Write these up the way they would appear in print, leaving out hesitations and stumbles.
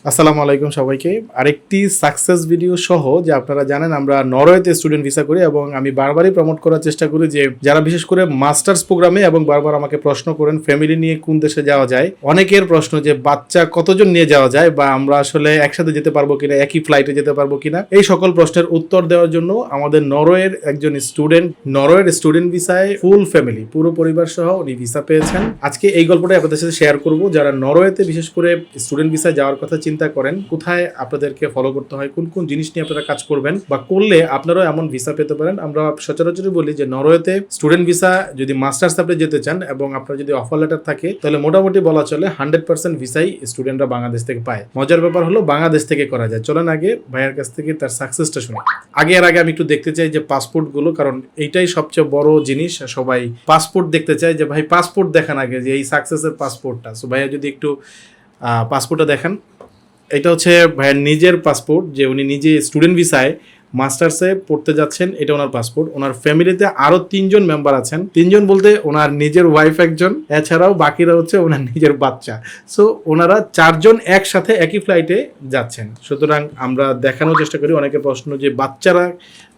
আসসালামু আলাইকুম সবাইকে। আরেকটি সাকসেস ভিডিও সহ যে আপনারা জানেন আমরা নরওয়েতে স্টুডেন্ট ভিসা করি এবং আমি বারবারই প্রমোট করার চেষ্টা করি যে যারা বিশেষ করে মাস্টার্স প্রোগ্রামে এবং বারবার আমাকে প্রশ্ন করেন ফ্যামিলি নিয়ে কোন দেশে যাওয়া যায়। অনেকের প্রশ্ন যে বাচ্চা কতজন নিয়ে যাওয়া যায় বা আমরা আসলে একসাথে যেতে পারবো কিনা, একই ফ্লাইটে যেতে পারবো কিনা, এই সকল প্রশ্নের উত্তর দেওয়ার জন্য আমাদের নরওয়ের একজন স্টুডেন্ট নরওয়ের স্টুডেন্ট ভিসায় ফুল ফ্যামিলি পুরো পরিবার সহ উনি ভিসা পেয়েছেন। আজকে এই গল্পটা আপনাদের সাথে শেয়ার করব। যারা নরওয়েতে বিশেষ করে স্টুডেন্ট ভিসায় যাওয়ার কথা চিন্তা করেন, কোথায় আপনাদেরকে ফলো করতে হয়, কোন কোন জিনিস নিয়ে আপনারা কাজ করবেন বা করলে আপনারাও এমন ভিসা পেতে পারেন। আমরা সচরাচরই বলি যে নরওয়েতে স্টুডেন্ট ভিসা যদি মাস্টার্স আপনি যেতে চান এবং আপনার যদি অফার লেটার থাকে তাহলে মোটামুটি বলা চলে 100% ভিসাই স্টুডেন্টরা বাংলাদেশ থেকে পায়। মজার ব্যাপার হলো বাংলাদেশ থেকে করা যায়। চলেন আগে ভাইয়ার কাছ থেকে তার সাকসেসটা শুনি। আগে আমি একটু দেখতে চাই যে পাসপোর্ট গুলো, কারণ এইটাই সবচেয়ে বড় জিনিস। সবাই পাসপোর্ট দেখতে চায় যে ভাই পাসপোর্ট দেখান আগে, যে এই সাকসেসের পাসপোর্টটা। সো ভাইয়া যদি একটু পাসপোর্টটা দেখান। এটা হচ্ছে ভাইয়ের নিজের পাসপোর্ট, যে উনি নিজে স্টুডেন্ট ভিসায় মাস্টার্সে পড়তে যাচ্ছেন। এটা ওনার পাসপোর্ট। ওনার ফ্যামিলিতে আরো 3 জন মেম্বার আছেন। 3 জন বলতে ওনার নিজের ওয়াইফ একজন, এছাড়াও বাকিরা হচ্ছে ওনার নিজের বাচ্চা। সো ওনারা 4 জন একসাথে একই ফ্লাইটে যাচ্ছেন। সুতরাং আমরা দেখানোর চেষ্টা করি। অনেকের প্রশ্ন যে বাচ্চারা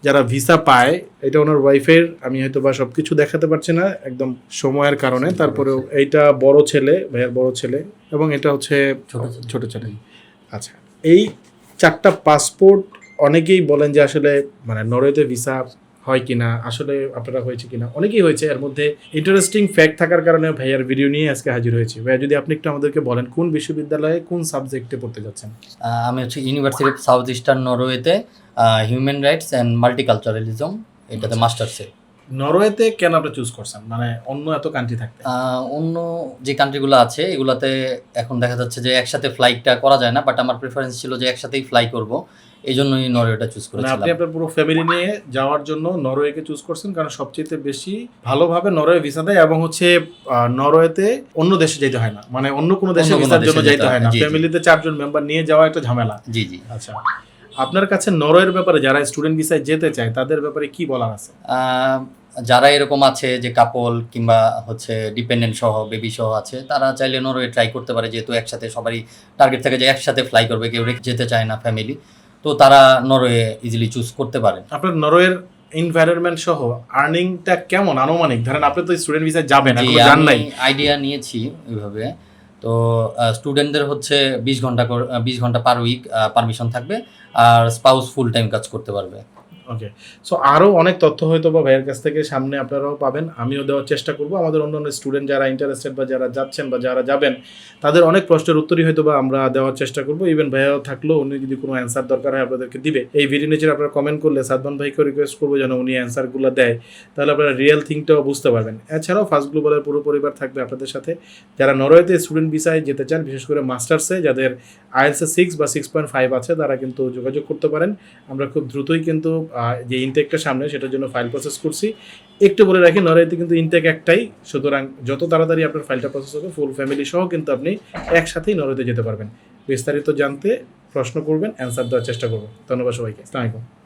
যারা ভিসা পায়, এটা ওনার ওয়াইফের। আমি হয়তো বা সবকিছু দেখাতে পারছি না একদম সময়ের কারণে, তারপরেও এইটা বড় ছেলে, ভাইয়ের বড় ছেলে, এবং এটা হচ্ছে ছোট ছেলে। আচ্ছা, এই 4টা পাসপোর্ট অনেকেই বলেন যে আসলে মানে নরওয়েতে ভিসা হয় কিনা, আসলে আপনারা হয়েছে কিনা, অনেকেই হয়েছে। এর মধ্যে ইন্টারেস্টিং ফ্যাক্ট থাকার কারণে ভাইয়ার ভিডিও নিয়ে আজকে হাজির হয়েছি। ভাইয়া যদি আপনি একটু আমাদেরকে বলেন কোন বিশ্ববিদ্যালয়ে কোন সাবজেক্টে পড়তে যাচ্ছেন? আমি হচ্ছে ইউনিভার্সিটি অফ সাউথ ইস্টার্ন নরওয়েতে হিউম্যান রাইটস অ্যান্ড মাল্টিকালচারালিজম এটাতে মাস্টার্সে। নরওয়েতে কেন আপনি চুজ করছেন, মানে অন্য এত কান্ট্রি থাকতে? অন্য যে কান্ট্রিগুলো আছে এগুলাতে এখন দেখা যাচ্ছে যে একসাথে ফ্লাইটটা করা যায় না, বাট আমার প্রেফারেন্স ছিল যে একসাথেই ফ্লাই করব, এই জন্যই নরওয়েটা চুজ করেছিলাম। আপনি আপনার পুরো ফ্যামিলি নিয়ে যাওয়ার জন্য নরওয়েকে চুজ করছেন, কারণ সবচেয়ে বেশি ভালোভাবে নরওয়ে ভিসা দেয় এবং হচ্ছে নরওয়েতে অন্য দেশে যেতে হয় না, মানে অন্য কোনো দেশে ভিসার জন্য যেতে হয় না। ফ্যামিলিতে 4 জন মেম্বার নিয়ে যাওয়া একটা ঝামেলা। জি জি। আচ্ছা, আপনার কাছে নরওয়ের ব্যাপারে যারা স্টুডেন্ট ভিসায় যেতে চায় তাদের ব্যাপারে কি বলার আছে? যারা এরকম আছে যে কাপল কিংবা হচ্ছে ডিপেন্ডেন্ট সহ বেবি সহ আছে, তারা চাইলে নরওয়ে ট্রাই করতে পারে, যেহেতু একসাথে সবারই টার্গেট থাকে যে একসাথে ফ্লাই করবে, কেউ যেতে চায় না ফ্যামিলি, তো তারা নরওয়ে ইজিলি চুজ করতে পারে। আপনার নরওয়ের এনভায়রনমেন্ট সহ আর্নিংটা কেমন আনুমানিক? ধরেন আপনি তো স্টুডেন্ট ভিসায় যাবেন, এখন জান নাই, আইডিয়া নিয়েছি এইভাবে। তো স্টুডেন্টদের হচ্ছে 20 ঘন্টা পার উইক পারমিশন থাকবে, আর স্পাউস ফুল টাইম কাজ করতে পারবে। ওকে, সো আরও অনেক তথ্য হয়তো বা ভাইয়ের কাছ থেকে সামনে আপনারাও পাবেন, আমিও দেওয়ার চেষ্টা করব। আমাদের অন্যান্য স্টুডেন্ট যারা ইন্টারেস্টেড বা যারা যাচ্ছেন বা যারা যাবেন, তাদের অনেক প্রশ্নের উত্তরই হয়তো বা আমরা দেওয়ার চেষ্টা করব। ইভেন ভাইয়াও থাকলেও উনি যদি কোনো অ্যান্সার দরকার হয় আপনাদেরকে দিবে। এই ভিডিও নিচে আপনারা কমেন্ট করলে সাদমান ভাইকে রিকোয়েস্ট করবো যেন উনি অ্যান্সারগুলো দেয়, তাহলে আপনারা রিয়েল থিংটাও বুঝতে পারবেন। এছাড়াও ফার্স্ট গ্লোবালের পুরো পরিবার থাকবে আপনাদের সাথে। যারা নরওয়েতে স্টুডেন্ট ভিসায় যেতে চান, বিশেষ করে মাস্টার্সে, যাদের আইএলটিএস 6 বা 6.5 আছে, তারা কিন্তু যোগাযোগ করতে পারেন। আমরা খুব দ্রুতই কিন্তু যে ইনটেকটা সামনে সেটার জন্য ফাইল প্রসেস করছি। একটু বলে রাখি, নরওয়েতে কিন্তু ইনটেক একটাই, সুতরাং যত তাড়াতাড়ি আপনার ফাইলটা প্রসেস হবে ফুল ফ্যামিলি সহ কিন্তু আপনি একসাথেই নরওয়েতে যেতে পারবেন। বিস্তারিত জানতে প্রশ্ন করবেন, অ্যান্সার দেওয়ার চেষ্টা করবো। ধন্যবাদ সবাইকে। আসসালামু আলাইকুম।